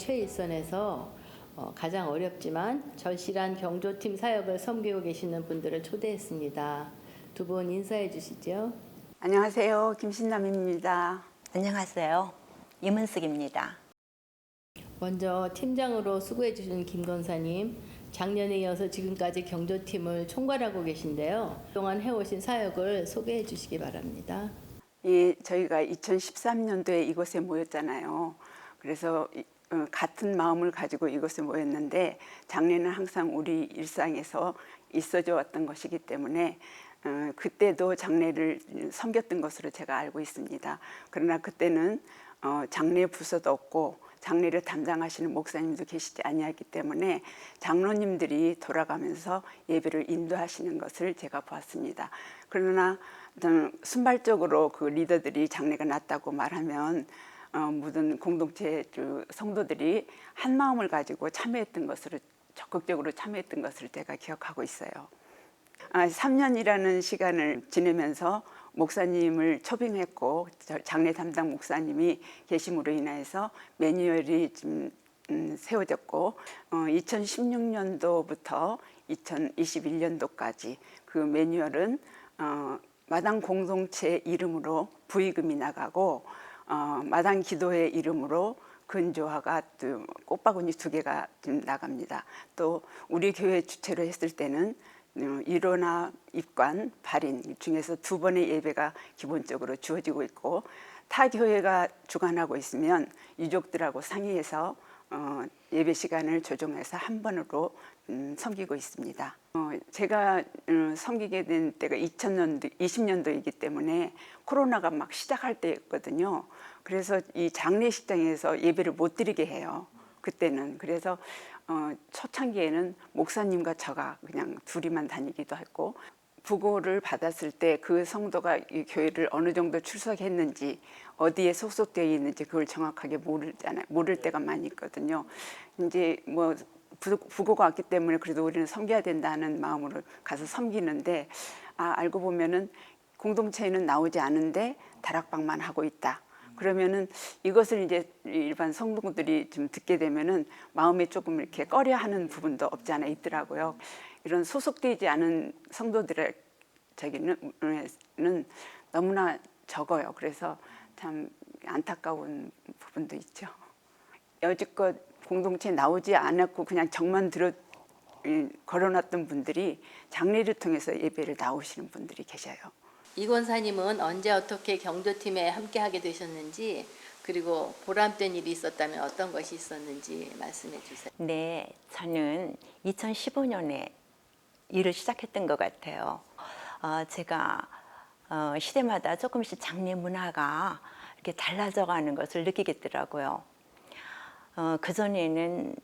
최일선에서 가장 어렵지만 절실한 경조팀 사역을 섬기고 계시는 분들을 초대했습니다. 두 분 인사해 주시죠. 안녕하세요. 김신남입니다. 안녕하세요. 임은숙입니다. 먼저 팀장으로 수고해 주신 김 권사님, 작년에 이어서 지금까지 경조팀을 총괄하고 계신데요. 그동안 해오신 사역을 소개해 주시기 바랍니다. 예, 저희가 2013년도에 이곳에 모였잖아요. 그래서 같은 마음을 가지고 이곳에 모였는데 장례는 항상 우리 일상에서 있어져 왔던 것이기 때문에 그때도 장례를 섬겼던 것으로 제가 알고 있습니다. 그러나 그때는 장례 부서도 없고 장례를 담당하시는 목사님도 계시지 아니하기 때문에 장로님들이 돌아가면서 예배를 인도하시는 것을 제가 보았습니다. 그러나 순발적으로 그 리더들이 장례가 났다고 말하면 모든 공동체 성도들이 한 마음을 가지고 참여했던 것으로 적극적으로 참여했던 것을 제가 기억하고 있어요. 3년이라는 시간을 지내면서 목사님을 초빙했고 장례 담당 목사님이 계심으로 인해서 매뉴얼이 좀 세워졌고 2016년도부터 2021년도까지 그 매뉴얼은 마당 공동체 이름으로 부의금이 나가고 마당 기도회 이름으로 근조화가 또 꽃바구니 2개가 나갑니다. 또 우리 교회 주체로 했을 때는 일원화, 입관, 발인 중에서 2번의 예배가 기본적으로 주어지고 있고 타 교회가 주관하고 있으면 유족들하고 상의해서 예배 시간을 조정해서 한 번으로 섬기고 있습니다. 제가 섬기게 된 때가 2020년도이기 때문에 코로나가 막 시작할 때였거든요. 그래서 이 장례식장에서 예배를 못 드리게 해요. 그때는. 그래서 초창기에는 목사님과 저가 그냥 둘이만 다니기도 했고 부고를 받았을 때 그 성도가 이 교회를 어느 정도 출석했는지 어디에 소속되어 있는지 그걸 정확하게 모를 때가 많이 있거든요. 이제 뭐 부고가 왔기 때문에 그래도 우리는 섬겨야 된다는 마음으로 가서 섬기는데 알고 보면은 공동체에는 나오지 않은데 다락방만 하고 있다. 그러면은 이것을 이제 일반 성도들이 좀 듣게 되면은 마음에 조금 이렇게 꺼려하는 부분도 없지 않아 있더라고요. 이런 소속되지 않은 성도들의 저기는 너무나 적어요. 그래서 참 안타까운 부분도 있죠. 여지껏 공동체에 나오지 않았고 그냥 정만 걸어놨던 분들이 장례를 통해서 예배를 나오시는 분들이 계셔요. 이 권사님은 언제 어떻게 경조팀에 함께하게 되셨는지 그리고 보람된 일이 있었다면 어떤 것이 있었는지 말씀해 주세요. 네, 저는 2015년에 일을 시작했던 것 같아요. 제가 시대마다 조금씩 장례 문화가 이렇게 달라져 가는 것을 느끼겠더라고요. 그전에는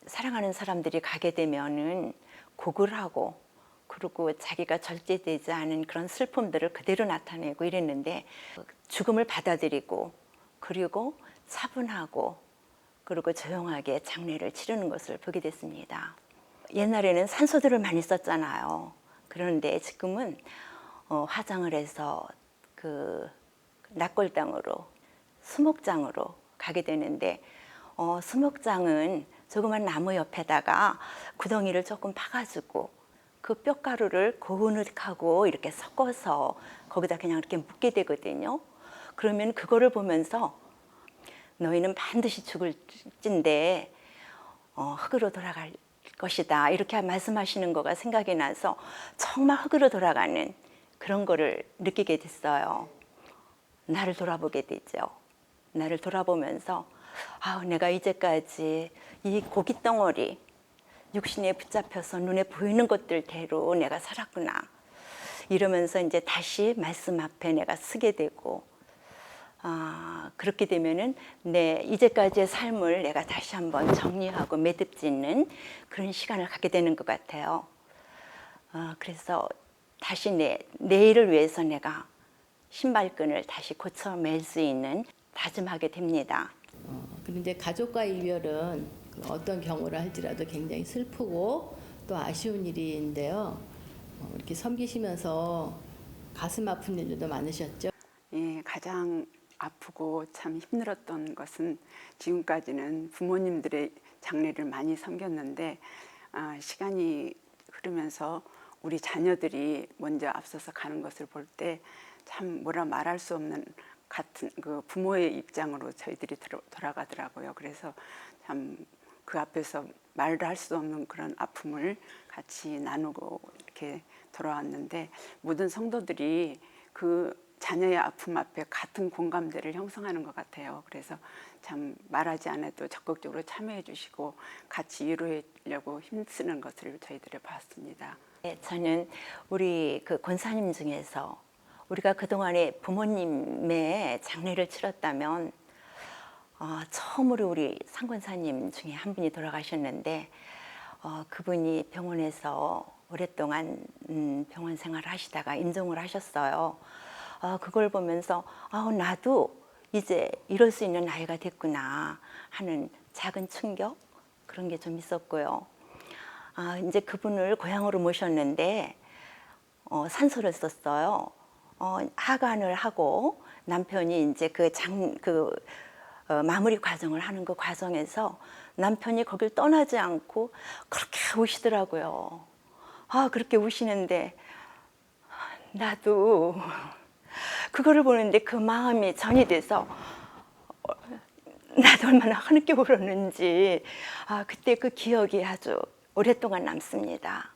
사랑하는 사람들이 가게 되면은 곡을 하고 그리고 자기가 절제되지 않은 그런 슬픔들을 그대로 나타내고 이랬는데 죽음을 받아들이고 그리고 차분하고 그리고 조용하게 장례를 치르는 것을 보게 됐습니다. 옛날에는 산소들을 많이 썼잖아요. 그런데 지금은 화장을 해서 그 낙골당으로 수목장으로 가게 되는데 수목장은 조그만 나무 옆에다가 구덩이를 조금 파가지고 그 뼈가루를 고운하고 이렇게 섞어서 거기다 그냥 이렇게 묻게 되거든요. 그러면 그거를 보면서 너희는 반드시 죽을진데 흙으로 돌아갈 것이다 이렇게 말씀하시는 거가 생각이 나서 정말 흙으로 돌아가는 그런 거를 느끼게 됐어요. 나를 돌아보게 되죠. 나를 돌아보면서 내가 이제까지 이 고깃 덩어리 육신에 붙잡혀서 눈에 보이는 것들대로 내가 살았구나 이러면서 이제 다시 말씀 앞에 내가 서게 되고 그렇게 되면은 내 이제까지의 삶을 내가 다시 한번 정리하고 매듭짓는 그런 시간을 갖게 되는 것 같아요. 그래서 다시 내일을 위해서 내가 신발끈을 다시 고쳐 맬 수 있는 다짐하게 됩니다. 그런데 가족과 이별은 어떤 경우를 할지라도 굉장히 슬프고 또 아쉬운 일인데요. 이렇게 섬기시면서 가슴 아픈 일들도 많으셨죠? 예, 가장 아프고 참 힘들었던 것은 지금까지는 부모님들의 장례를 많이 섬겼는데 시간이 흐르면서 우리 자녀들이 먼저 앞서서 가는 것을 볼 때 참 뭐라 말할 수 없는 같은 그 부모의 입장으로 저희들이 돌아가더라고요. 그래서 참 그 앞에서 말을 할 수 없는 그런 아픔을 같이 나누고 이렇게 돌아왔는데 모든 성도들이 그 자녀의 아픔 앞에 같은 공감대를 형성하는 것 같아요. 그래서 참 말하지 않아도 적극적으로 참여해 주시고 같이 이루려고 힘쓰는 것을 저희들이 봤습니다. 네, 저는 우리 그 권사님 중에서 우리가 그동안에 부모님의 장례를 치렀다면 처음으로 우리 상권사님 중에 한 분이 돌아가셨는데 그분이 병원에서 오랫동안 병원 생활을 하시다가 임종을 하셨어요. 그걸 보면서 나도 이제 이럴 수 있는 나이가 됐구나 하는 작은 충격 그런 게 좀 있었고요. 이제 그분을 고향으로 모셨는데 산소를 썼어요. 하관을 하고 남편이 이제 마무리 과정을 하는 그 과정에서 남편이 거길 떠나지 않고 그렇게 우시더라고요. 그렇게 우시는데 나도 그거를 보는데 그 마음이 전이 돼서 나도 얼마나 흐느껴 울었는지 그때 그 기억이 아주 오랫동안 남습니다.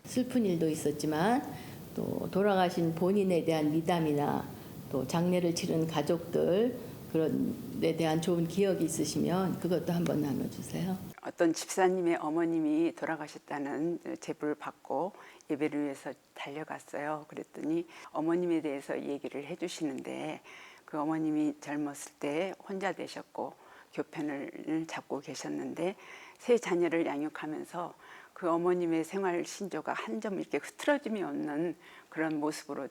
슬픈 일도 있었지만 또 돌아가신 본인에 대한 미담이나 또 장례를 치른 가족들 그런 데 대한 좋은 기억이 있으시면 그것도 한번 나눠주세요. 어떤 집사님의 어머님이 돌아가셨다는 제보를 받고 예배를 위해서 달려갔어요. 그랬더니 어머님에 대해서 얘기를 해주시는데 그 어머님이 젊었을 때 혼자 되셨고 교편을 잡고 계셨는데 세 자녀를 양육하면서 그 어머님의 생활 신조가 한 점 이렇게 흐트러짐이 없는 그런 모습으로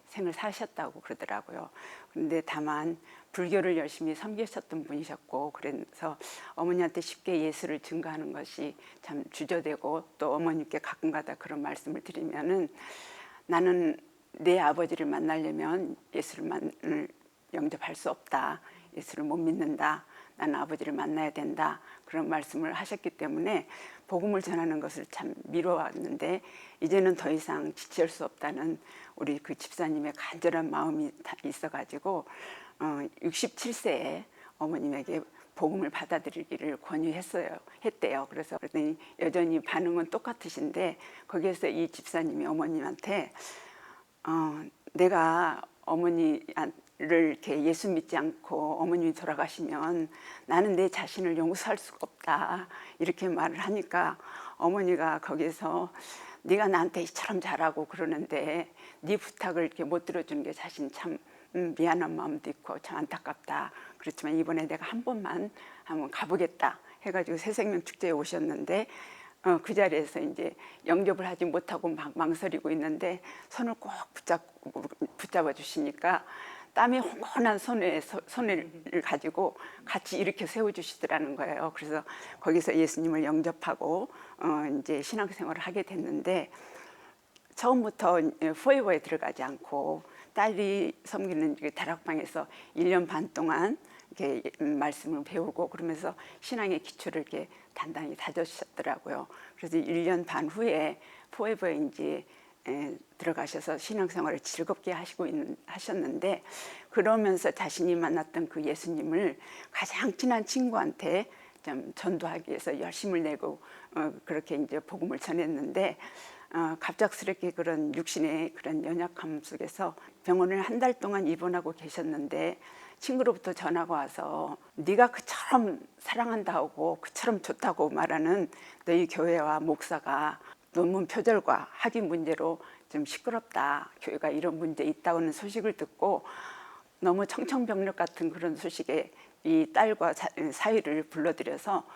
생을 사셨다고 그러더라고요. 그런데 다만 불교를 열심히 섬기셨던 분이셨고 그래서 어머니한테 쉽게 예수를 증거하는 것이 참 주저되고 또 어머님께 가끔가다 그런 말씀을 드리면은 나는 내 아버지를 만나려면 예수를 영접할 수 없다. 예수를 못 믿는다. 나는 아버지를 만나야 된다. 그런 말씀을 하셨기 때문에 복음을 전하는 것을 참 미뤄왔는데 이제는 더 이상 지체할 수 없다는 우리 그 집사님의 간절한 마음이 있어가지고 67세에 어머님에게 복음을 받아들이기를 했대요. 그래서 그랬더니 여전히 반응은 똑같으신데 거기에서 이 집사님이 어머님한테 내가 어머니를 이렇게 예수 믿지 않고 어머님이 돌아가시면 나는 내 자신을 용서할 수가 없다 이렇게 말을 하니까 어머니가 거기서 네가 나한테 이처럼 잘하고 그러는데 네 부탁을 이렇게 못 들어주는 게 자신 참 미안한 마음도 있고 참 안타깝다. 그렇지만 이번에 내가 한 번만 한번 가보겠다 해가지고 새생명 축제에 오셨는데 그 자리에서 이제 영접을 하지 못하고 막 망설이고 있는데 손을 꼭 붙잡아 주시니까 땀이 홍건한 손을 가지고 같이 이렇게 세워주시더라는 거예요. 그래서 거기서 예수님을 영접하고 이제 신앙생활을 하게 됐는데 처음부터 포에버에 들어가지 않고 딸이 섬기는 다락방에서 1년 반 동안 이렇게 말씀을 배우고 그러면서 신앙의 기초를 이렇게 단단히 다져주셨더라고요. 그래서 1년 반 후에 포에버에 이제 들어가셔서 신앙생활을 즐겁게 하셨는데 그러면서 자신이 만났던 그 예수님을 가장 친한 친구한테 좀 전도하기 위해서 열심을 내고 그렇게 이제 복음을 전했는데 갑작스럽게 그런 육신의 그런 연약함 속에서 병원을 한 달 동안 입원하고 계셨는데 친구로부터 전화가 와서 네가 그처럼 사랑한다고 그처럼 좋다고 말하는 너희 교회와 목사가 논문 표절과 학위 문제로 좀 시끄럽다. 교회가 이런 문제 있다고는 소식을 듣고 너무 청천벽력 같은 그런 소식에 이 딸과 사위를 불러들여서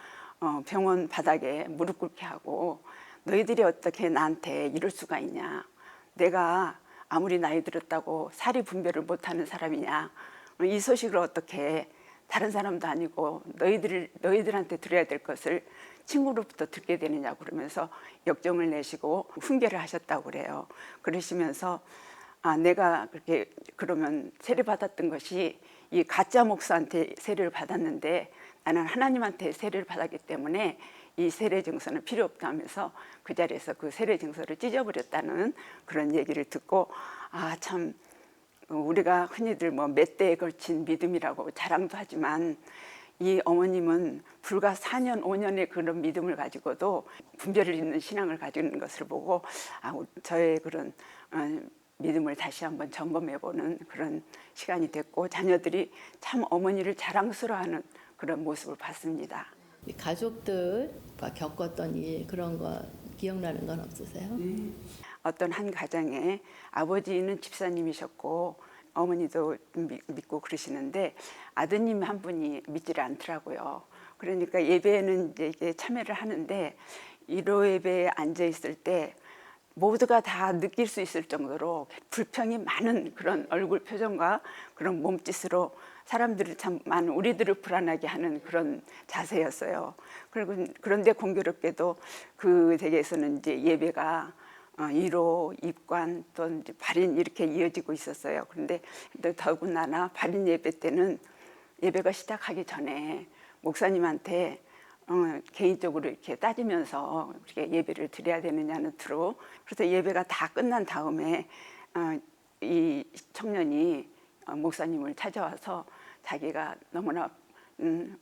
병원 바닥에 무릎 꿇게 하고 너희들이 어떻게 나한테 이럴 수가 있냐. 내가 아무리 나이 들었다고 사리 분별을 못하는 사람이냐. 이 소식을 어떻게 다른 사람도 아니고 너희들한테 들어야 될 것을 친구로부터 듣게 되느냐고 그러면서 역정을 내시고 훈계를 하셨다고 그래요. 그러시면서 내가 그렇게 그러면 세례받았던 것이 이 가짜 목사한테 세례를 받았는데 나는 하나님한테 세례를 받았기 때문에 이 세례 증서는 필요 없다면서 그 자리에서 그 세례 증서를 찢어버렸다는 그런 얘기를 듣고 아, 참 우리가 흔히들 뭐 몇 대에 걸친 믿음이라고 자랑도 하지만 이 어머님은 불과 4년, 5년의 그런 믿음을 가지고도 분별을 잇는 신앙을 가지고 있는 것을 보고 아, 저의 그런 믿음을 다시 한번 점검해보는 그런 시간이 됐고 자녀들이 참 어머니를 자랑스러워하는 그런 모습을 봤습니다. 가족들과 겪었던 일 그런 거 기억나는 건 없으세요? 어떤 한 가정에 아버지는 집사님이셨고 어머니도 믿고 그러시는데 아드님 한 분이 믿지를 않더라고요. 그러니까 예배에는 이제 이게 참여를 하는데 1호 예배에 앉아 있을 때 모두가 다 느낄 수 있을 정도로 불평이 많은 그런 얼굴 표정과 그런 몸짓으로 사람들을 참 많은 우리들을 불안하게 하는 그런 자세였어요. 그리고 그런데 공교롭게도 그 댁에서는 이제 예배가 1호, 입관, 또 이제 발인 이렇게 이어지고 있었어요. 그런데 더군다나 발인 예배 때는 예배가 시작하기 전에 목사님한테 개인적으로 이렇게 따지면서 우리가 예배를 드려야 되느냐는 투로 그래서 예배가 다 끝난 다음에 이 청년이 목사님을 찾아와서 자기가 너무나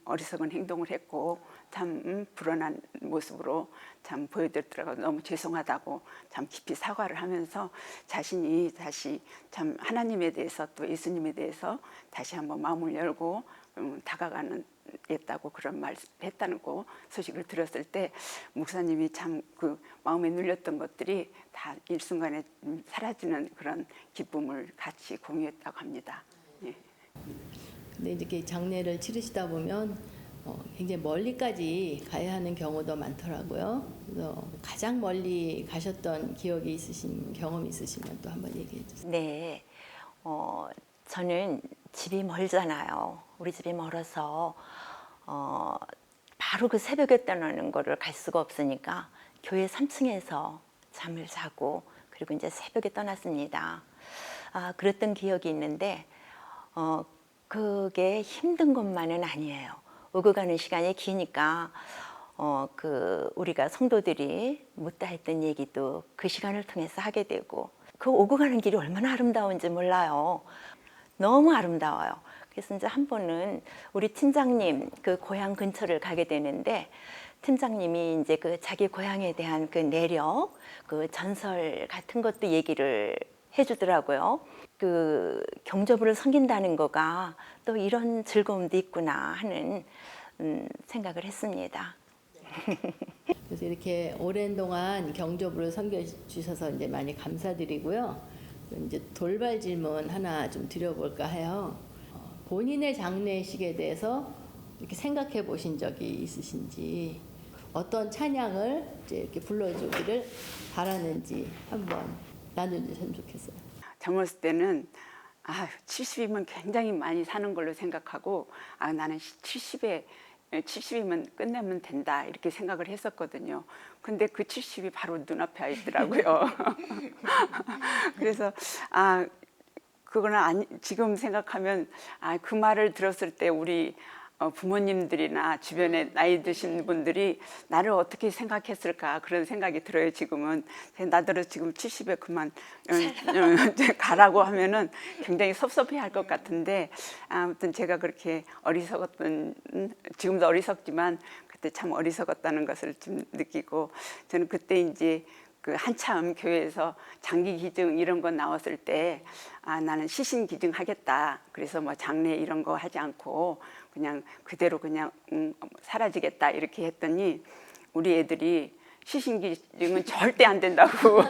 어리석은 행동을 했고 참 불안한 모습으로 참 보여드렸더라고요. 너무 죄송하다고 참 깊이 사과를 하면서 자신이 다시 참 하나님에 대해서 또 예수님에 대해서 다시 한번 마음을 열고 다가가는 겠다고 그런 말을 했다는 거 소식을 들었을 때 목사님이 참 그 마음에 눌렸던 것들이 다 일순간에 사라지는 그런 기쁨을 같이 공유했다고 합니다. 예. 근데 이렇게 장례를 치르시다 보면 굉장히 멀리까지 가야 하는 경우도 많더라고요. 그래서 가장 멀리 가셨던 기억이 있으신 경험이 있으시면 또 한번 얘기해 주세요. 네, 저는 집이 멀잖아요. 우리 집이 멀어서 바로 그 새벽에 떠나는 거를 갈 수가 없으니까 교회 3층에서 잠을 자고 그리고 이제 새벽에 떠났습니다. 그랬던 기억이 있는데 그게 힘든 것만은 아니에요. 오고 가는 시간이 기니까 우리가 성도들이 묻다 했던 얘기도 그 시간을 통해서 하게 되고 그 오고 가는 길이 얼마나 아름다운지 몰라요. 너무 아름다워요. 그래서 이제 한 번은 우리 팀장님 그 고향 근처를 가게 되는데 팀장님이 이제 그 자기 고향에 대한 그 내력, 그 전설 같은 것도 얘기를 해주더라고요. 그 경조부를 섬긴다는 거가 또 이런 즐거움도 있구나 하는 생각을 했습니다. 그래서 이렇게 오랜 동안 경조부를 섬겨 주셔서 이제 많이 감사드리고요. 이제 돌발 질문 하나 좀 드려볼까 해요. 본인의 장례식에 대해서 이렇게 생각해 보신 적이 있으신지, 어떤 찬양을 이제 이렇게 불러주기를 바라는지 한번 나눠주셨으면 좋겠어요. 젊었을 때는 70이면 굉장히 많이 사는 걸로 생각하고 나는 70이면 끝내면 된다 이렇게 생각을 했었거든요. 근데 그 70이 바로 눈앞에 와 있더라고요. 그래서 그거는 지금 생각하면 그 말을 들었을 때 우리 부모님들이나 주변에 나이 드신 분들이 나를 어떻게 생각했을까 그런 생각이 들어요. 지금은 나더러 지금 70에 그만 가라고 하면은 굉장히 섭섭해할 것 같은데 아무튼 제가 그렇게 지금도 어리석지만 그때 참 어리석었다는 것을 좀 느끼고 저는 그때 이제 그 한참 교회에서 장기 기증 이런 거 나왔을 때 나는 시신 기증 하겠다. 그래서 뭐 장례 이런 거 하지 않고 그냥 그대로 그냥 사라지겠다 이렇게 했더니 우리 애들이 시신 기증은 절대 안 된다고.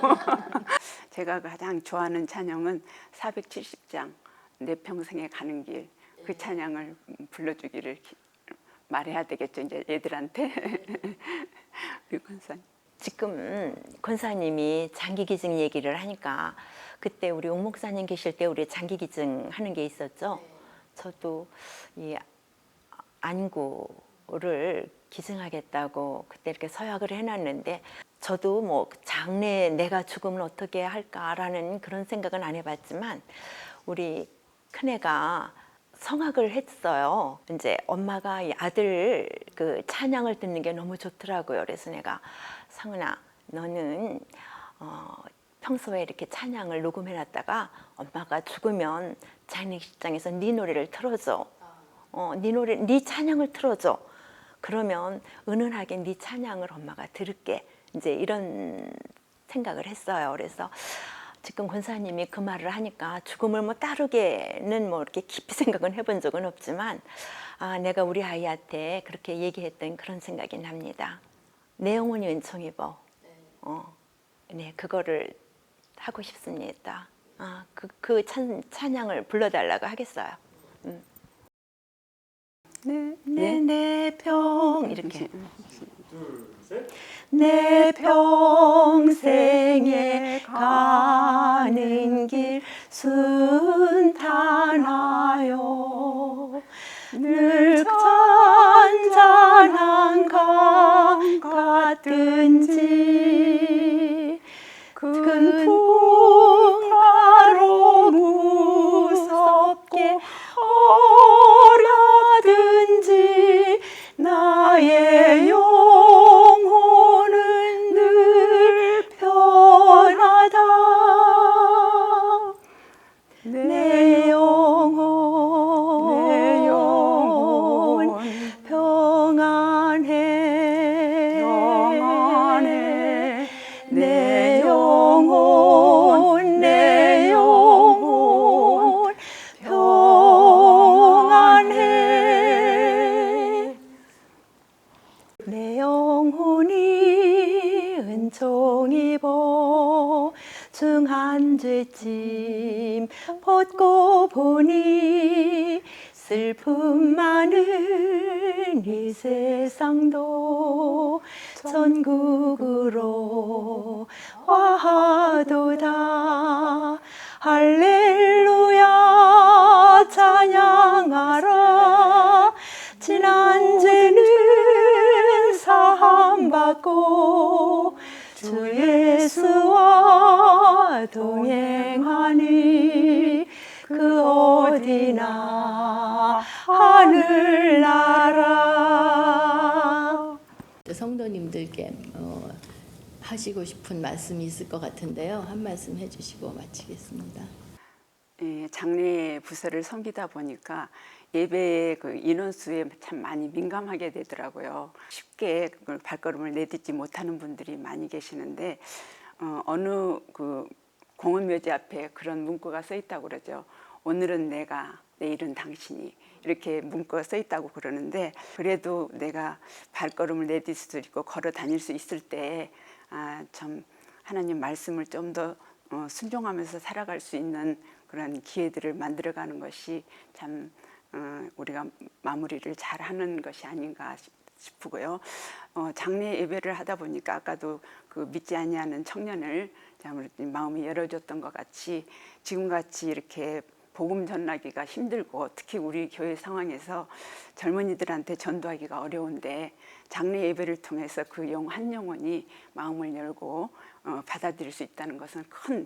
제가 가장 좋아하는 찬양은 470장 내 평생에 가는 길 그 찬양을 불러주기를 말해야 되겠죠 이제 애들한테. 우리 권사님. 지금 권사님이 장기기증 얘기를 하니까 그때 우리 옥 목사님 계실 때 우리 장기기증 하는 게 있었죠. 저도 이 안구를 기증하겠다고 그때 이렇게 서약을 해놨는데 저도 뭐 장래 내가 죽으면 어떻게 할까라는 그런 생각은 안 해봤지만 우리 큰애가 성악을 했어요. 이제 엄마가 이 아들 그 찬양을 듣는 게 너무 좋더라고요. 그래서 내가 상은아, 너는 평소에 이렇게 찬양을 녹음해놨다가 엄마가 죽으면 장례식장에서 네 노래를 틀어줘. 네 노래, 네 찬양을 틀어줘. 그러면 은은하게 네 찬양을 엄마가 들을게. 이제 이런 생각을 했어요. 그래서 지금 권사님이 그 말을 하니까 죽음을 뭐 따르게는 뭐 이렇게 깊이 생각은 해본 적은 없지만 내가 우리 아이한테 그렇게 얘기했던 그런 생각이 납니다. 내 영혼이 은총 입어. 네, 그거를 하고 싶습니다. 그 찬양을 불러달라고 하겠어요. 내 평 이렇게. 내 평생에 가는 길 순탄하여 늘 잔잔한 강 같든지 큰 풍파로 무섭게 어라든지 나의 영혼은 늘 편하다. 내 영혼 평안해. 내 영혼 평안해. 내 영혼이 은총 입어 중한 죄짐 벗고 보니 슬픔 많은 이 세상도 천국으로 와도다. 할렐루야 찬양하라. 지난 죄는 사함받고 주 예수와 동행하니 그 어디나 하늘나라. 성도님들께 하시고 싶은 말씀이 있을 것 같은데요. 한 말씀 해주시고 마치겠습니다. 장례 부서를 섬기다 보니까 예배의 그 인원수에 참 많이 민감하게 되더라고요. 쉽게 그걸 발걸음을 내딛지 못하는 분들이 많이 계시는데 어느 그 공원묘지 앞에 그런 문구가 써 있다고 그러죠. 오늘은 내가, 내일은 당신이, 이렇게 문구가 써 있다고 그러는데, 그래도 내가 발걸음을 내딛을 수 있고 걸어 다닐 수 있을 때 참 하나님 말씀을 좀 더 순종하면서 살아갈 수 있는 그런 기회들을 만들어가는 것이 참 우리가 마무리를 잘하는 것이 아닌가 싶고요. 장례 예배를 하다 보니까 아까도 그 믿지 아니하는 청년을 마음이 열어줬던 것 같이 지금같이 이렇게 복음 전하기가 힘들고 특히 우리 교회 상황에서 젊은이들한테 전도하기가 어려운데 장례 예배를 통해서 그 한 영혼이 마음을 열고 받아들일 수 있다는 것은 큰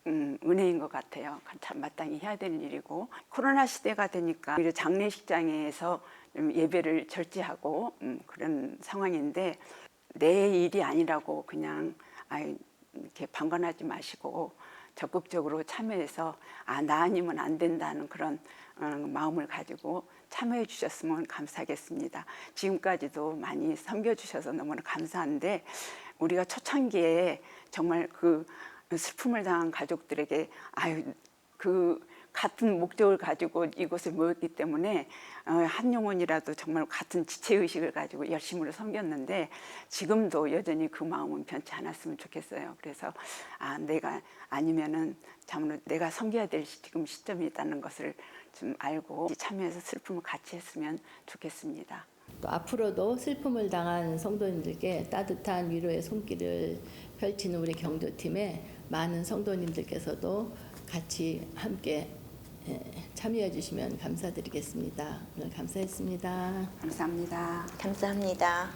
은혜인 것 같아요. 참 마땅히 해야 되는 일이고, 코로나 시대가 되니까 장례식장에서 예배를 절제하고 그런 상황인데 내 일이 아니라고 그냥 이렇게 방관하지 마시고 적극적으로 참여해서 나 아니면 안 된다는 그런 마음을 가지고 참여해 주셨으면 감사하겠습니다. 지금까지도 많이 섬겨주셔서 너무나 감사한데 우리가 초창기에 정말 그 슬픔을 당한 가족들에게 그 같은 목적을 가지고 이곳에 모였기 때문에 한 영혼이라도 정말 같은 지체의식을 가지고 열심으로 섬겼는데 지금도 여전히 그 마음은 변치 않았으면 좋겠어요. 그래서 내가 아니면은 참으로 내가 섬겨야 될 지금 시점이 있다는 것을 좀 알고 참여해서 슬픔을 같이 했으면 좋겠습니다. 또 앞으로도 슬픔을 당한 성도님들께 따뜻한 위로의 손길을 펼치는 우리 경조팀에 많은 성도님들께서도 같이 함께 참여해 주시면 감사드리겠습니다. 오늘 감사했습니다. 감사합니다. 감사합니다.